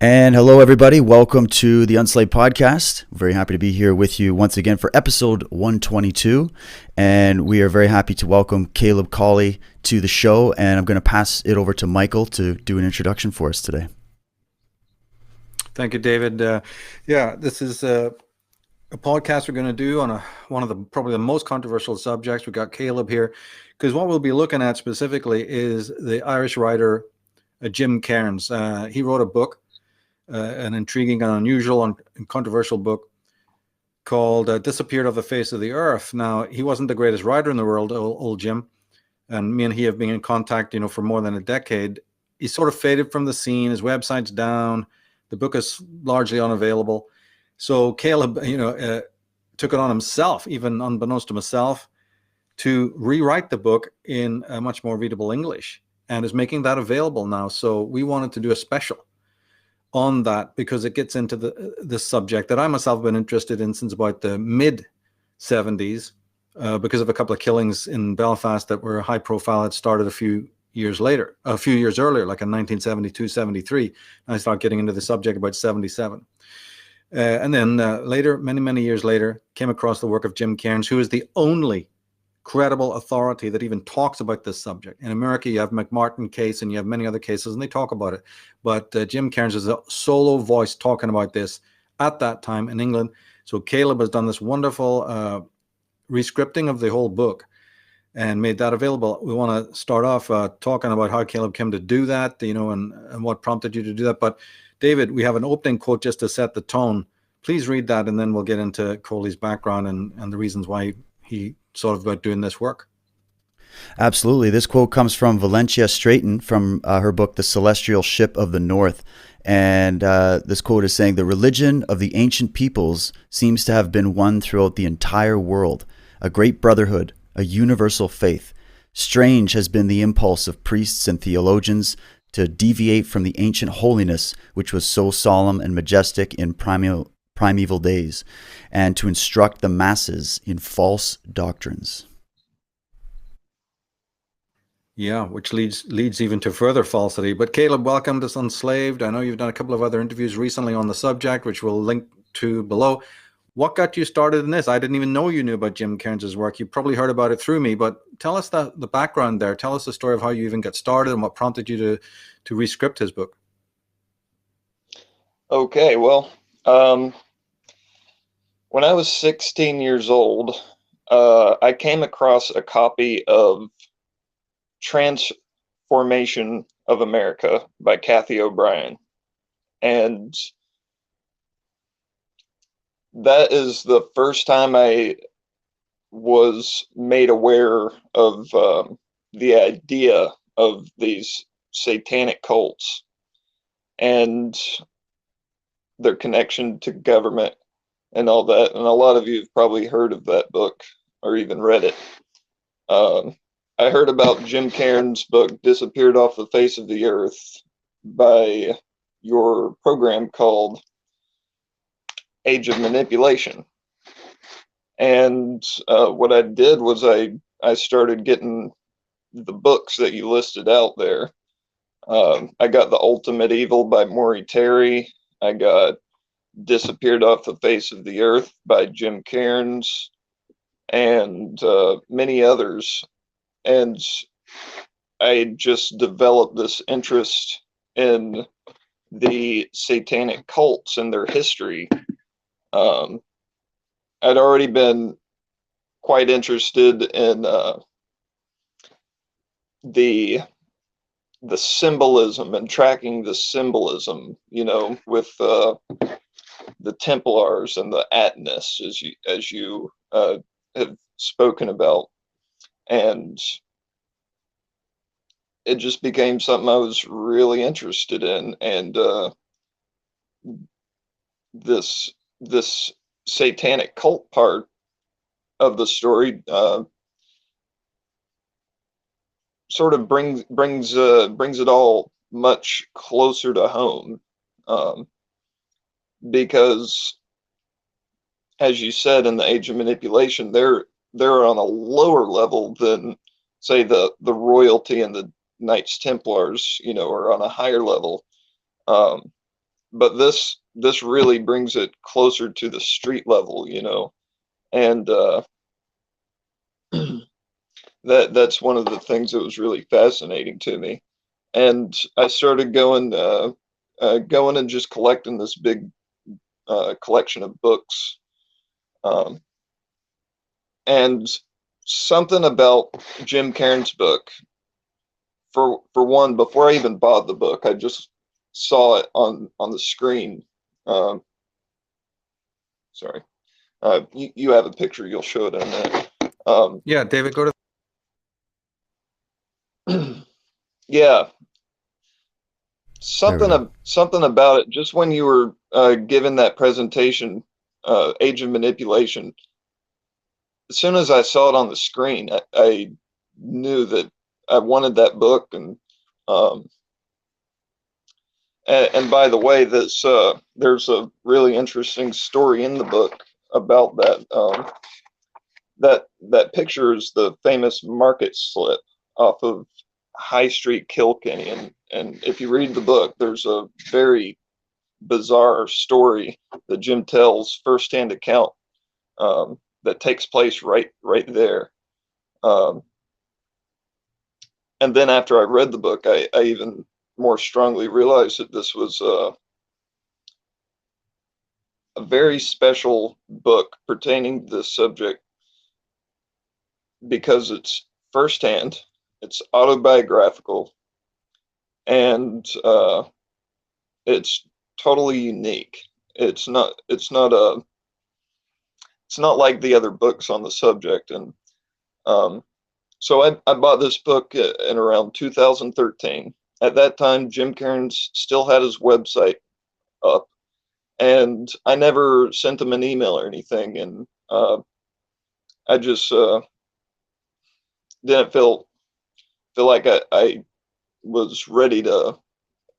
And hello, everybody. Welcome to the Unslaved Podcast. Very happy to be here with you once again for episode 122. And we are very happy to welcome Caleb Colley to the show. And I'm going to pass it over to Michael to do an introduction for us today. Thank you, David. This is a podcast we're going to do on one of the probably the most controversial subjects. We've got Caleb here because what we'll be looking at specifically is the Irish writer Jim Cairns. He wrote a book. An intriguing and unusual and controversial book called Disappeared Off the Face of the Earth. Now, he wasn't the greatest writer in the world, old Jim, and me and he have been in contact, for more than a decade. He sort of faded from the scene. His website's down. The book is largely unavailable. So Caleb, took it on himself, even unbeknownst to myself, to rewrite the book in a much more readable English, and is making that available now. So we wanted to do a special on that because it gets into the subject that I myself have been interested in since about the mid 70s because of a couple of killings in Belfast that were high profile. It started a few years earlier, like in 1972, 73. I started getting into the subject about 77. And then later, many years later, came across the work of Jim Cairns, who is the only credible authority that even talks about this subject. In America, you have McMartin case and you have many other cases, and they talk about it. But Jim Cairns is a solo voice talking about this at that time in England. So Caleb has done this wonderful rescripting of the whole book and made that available. We want to start off talking about how Caleb came to do that, and what prompted you to do that. But David, we have an opening quote just to set the tone. Please read that, and then we'll get into Colley's background and the reasons why he sort of about doing this work. Absolutely. This quote comes from Valencia Strayton from her book, The Celestial Ship of the North. And this quote is saying, "The religion of the ancient peoples seems to have been one throughout the entire world, a great brotherhood, a universal faith. Strange has been the impulse of priests and theologians to deviate from the ancient holiness which was so solemn and majestic in primeval days, and to instruct the masses in false doctrines." Yeah, which leads even to further falsity. But Caleb, welcome to Unslaved. I know you've done a couple of other interviews recently on the subject, which we'll link to below. What got you started in this? I didn't even know you knew about Jim Cairns' work. You probably heard about it through me, but tell us the background there. Tell us the story of how you even got started and what prompted you to rescript his book. Okay, well, when I was 16 years old, I came across a copy of Transformation of America by Kathy O'Brien. And that is the first time I was made aware of the idea of these satanic cults and their connection to government and all that. And a lot of you have probably heard of that book or even read it. I heard about Jim Cairns' book, Disappeared Off the Face of the Earth, by your program called Age of Manipulation. And what I did was I started getting the books that you listed out there. I got The Ultimate Evil by Maury Terry. I got Disappeared Off the Face of the Earth by Jim Cairns, and many others. And I just developed this interest in the satanic cults and their history. I'd already been quite interested in the symbolism and tracking the symbolism, with the Templars and the Atonists, as you have spoken about. And it just became something I was really interested in. And this satanic cult part of the story sort of brings it all much closer to home, because, as you said, in the Age of Manipulation, they're on a lower level than, say, the royalty and the Knights Templars, are on a higher level. but this really brings it closer to the street level, you know, and that's one of the things that was really fascinating to me. And I started going and just collecting this big collection of books. Um, and something about Jim Cairns' book, for one, before I even bought the book, I just saw it on the screen. Um, sorry, you have a picture. You'll show it in a minute. Yeah, David, go to. Yeah, There we go. something about it. Just when you were given that presentation, Age of Manipulation, as soon as I saw it on the screen, I knew that I wanted that book. Um, and by the way, this there's a really interesting story in the book about that. That picture is the famous market slip off of High Street, Kilkenny, and if you read the book, there's a very bizarre story that Jim tells, firsthand account, that takes place right there. Um, and then after I read the book, I even more strongly realized that this was a very special book pertaining to this subject because it's firsthand, it's autobiographical, and it's totally unique. It's not like the other books on the subject. And so I bought this book in around 2013. At that time, Jim Cairns still had his website up, and I never sent him an email or anything. And I just didn't feel like I was ready to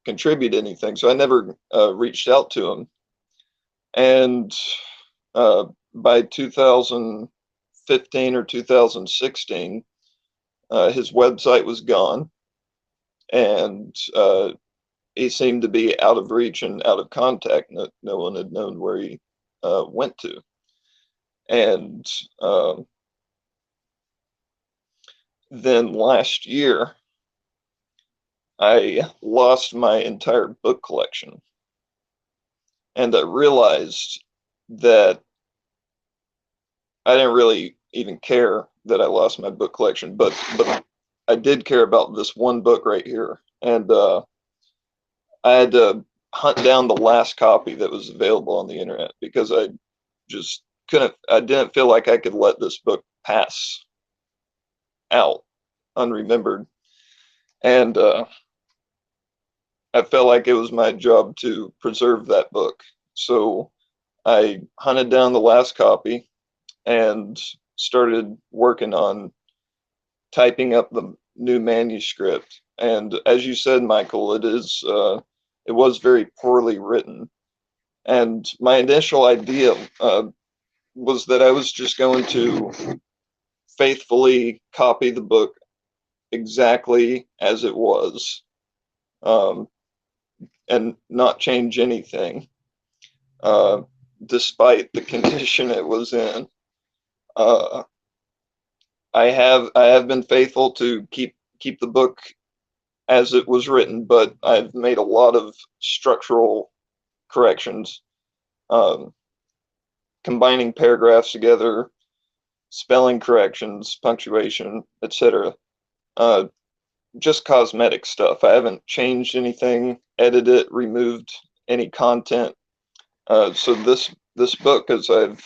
contribute anything, so I never reached out to him. And by 2015 or 2016, his website was gone, and he seemed to be out of reach and out of contact. No one had known where he went to. And then last year, I lost my entire book collection. And I realized that I didn't really even care that I lost my book collection, but I did care about this one book right here. And I had to hunt down the last copy that was available on the internet because I just I didn't feel like I could let this book pass out unremembered. And I felt like it was my job to preserve that book. So I hunted down the last copy and started working on typing up the new manuscript. And as you said, Michael, it was very poorly written. And my initial idea was that I was just going to faithfully copy the book exactly as it was, and not change anything, despite the condition it was in. I have been faithful to keep the book as it was written, but I've made a lot of structural corrections, combining paragraphs together, spelling corrections, punctuation, etc. Just cosmetic stuff. I haven't changed anything, edited, removed any content. So this book, as I've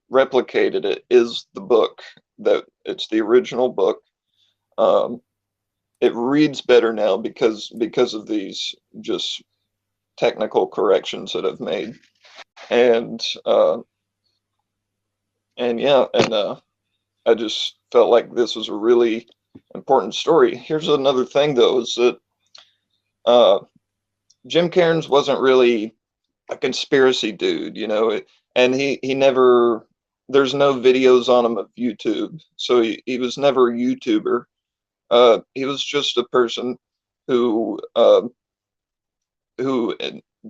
replicated it, is the book. That it's the original book. It reads better now because of these just technical corrections that I've made. And yeah, and I just felt like this was a really important story. Here's another thing, though, is that Jim Cairns wasn't really a conspiracy dude, you know, and he never, there's no videos on him of YouTube, so he was never a YouTuber. He was just a person who who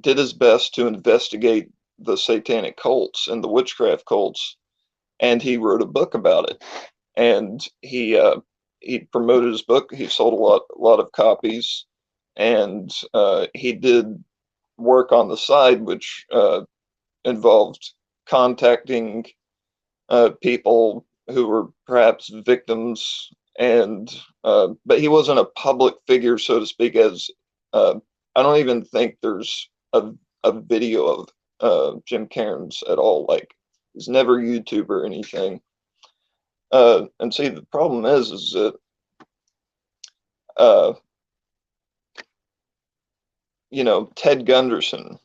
did his best to investigate the satanic cults and the witchcraft cults, and he wrote a book about it. And he promoted his book. He sold a lot of copies, and he did work on the side, which involved contacting people who were perhaps victims, and but he wasn't a public figure, so to speak. As I don't even think there's a video of Jim Cairns at all. Like, he's never YouTube or anything. And see, the problem is that you know, Ted Gunderson,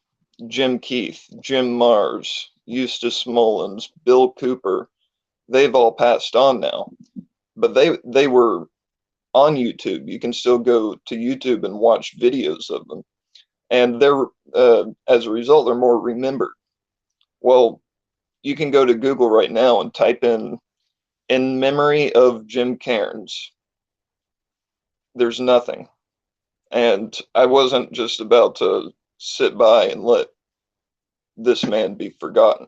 Jim Keith, Jim Mars, Eustace Mullins, Bill Cooper, they've all passed on now, but they were on YouTube. You can still go to YouTube and watch videos of them, and they're as a result, they're more remembered. Well, you can go to Google right now and type in memory of Jim Cairns." There's nothing. And I wasn't just about to sit by and let this man be forgotten.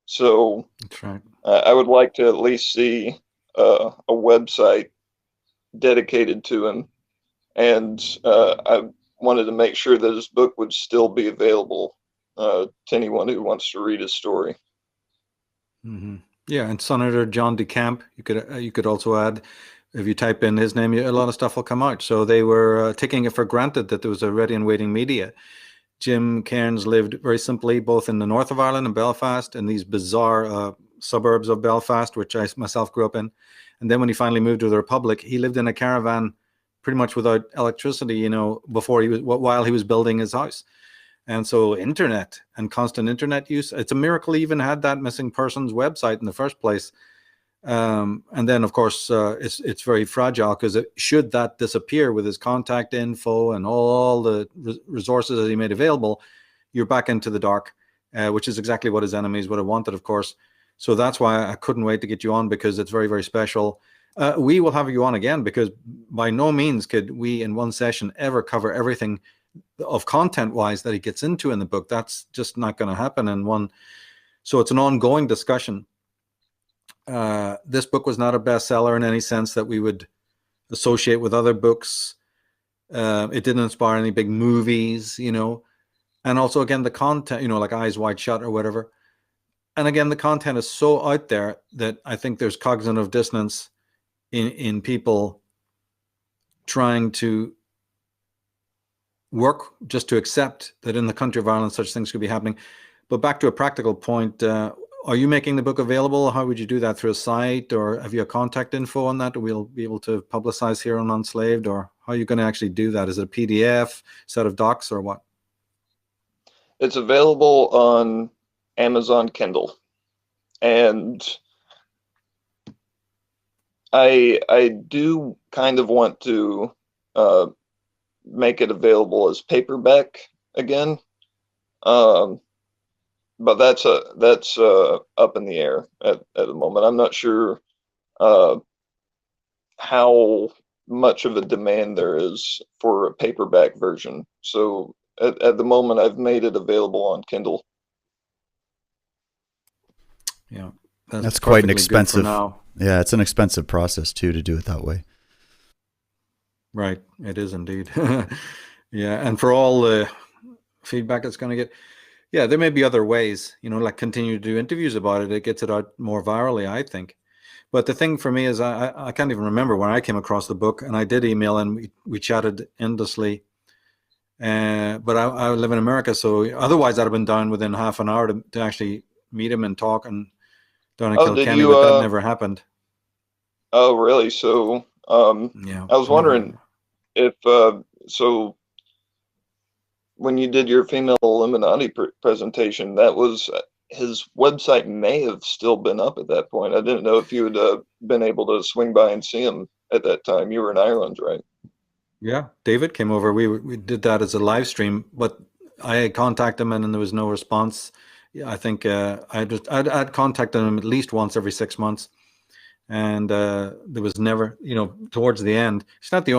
So That's right. I would like to at least see a website dedicated to him. And I wanted to make sure that his book would still be available to anyone who wants to read his story. Mm-hmm. Yeah, and Senator John DeCamp, you could also add, if you type in his name, a lot of stuff will come out. So they were taking it for granted that there was a ready and waiting media. Jim Cairns lived very simply both in the north of Ireland and Belfast, in these bizarre suburbs of Belfast, which I myself grew up in. And then when he finally moved to the Republic, he lived in a caravan pretty much without electricity, you know, while he was building his house. And so internet and constant internet use, it's a miracle he even had that missing persons website in the first place. And then, of course, it's very fragile, because should that disappear with his contact info and all the resources that he made available, you're back into the dark, which is exactly what his enemies would have wanted, of course. So that's why I couldn't wait to get you on, because it's very, very special. We will have you on again, because by no means could we in one session ever cover everything of content-wise that he gets into in the book. That's just not going to happen in one. So it's an ongoing discussion. This book was not a bestseller in any sense that we would associate with other books. It didn't inspire any big movies, you know. And also, again, the content, you know, like Eyes Wide Shut or whatever. And again, the content is so out there that I think there's cognitive dissonance in people trying to work just to accept that in the country of Ireland such things could be happening. But back to a practical point, are you making the book available? How would you do that? Through a site, or have you a contact info on that that we'll be able to publicize here on Unslaved? Or how are you going to actually do that? Is it a PDF, set of docs, or what? It's available on Amazon Kindle, and I do kind of want to make it available as paperback again. But that's up in the air at the moment. I'm not sure how much of a demand there is for a paperback version. So at the moment, I've made it available on Kindle. Yeah, that's quite an perfectly good for expensive. now. Yeah, it's an expensive process too to do it that way. Right, it is indeed. Yeah, and for all the feedback it's going to get, yeah, there may be other ways, you know, like continue to do interviews about it. It gets it out more virally, I think. But the thing for me is I can't even remember when I came across the book, and I did email and we chatted endlessly. But I live in America, so otherwise I'd have been down within half an hour to actually meet him and talk, and down in Kilkenny, but that never happened. Oh, really? So yeah, I was wondering if so when you did your female Illuminati presentation, that was his website may have still been up at that point. I didn't know if you had been able to swing by and see him at that time. You were in Ireland, right? Yeah, David came over. We did that as a live stream, but I contacted him and there was no response. Yeah, I think I'd contacted him at least once every 6 months, and there was never, you know, towards the end. It's not the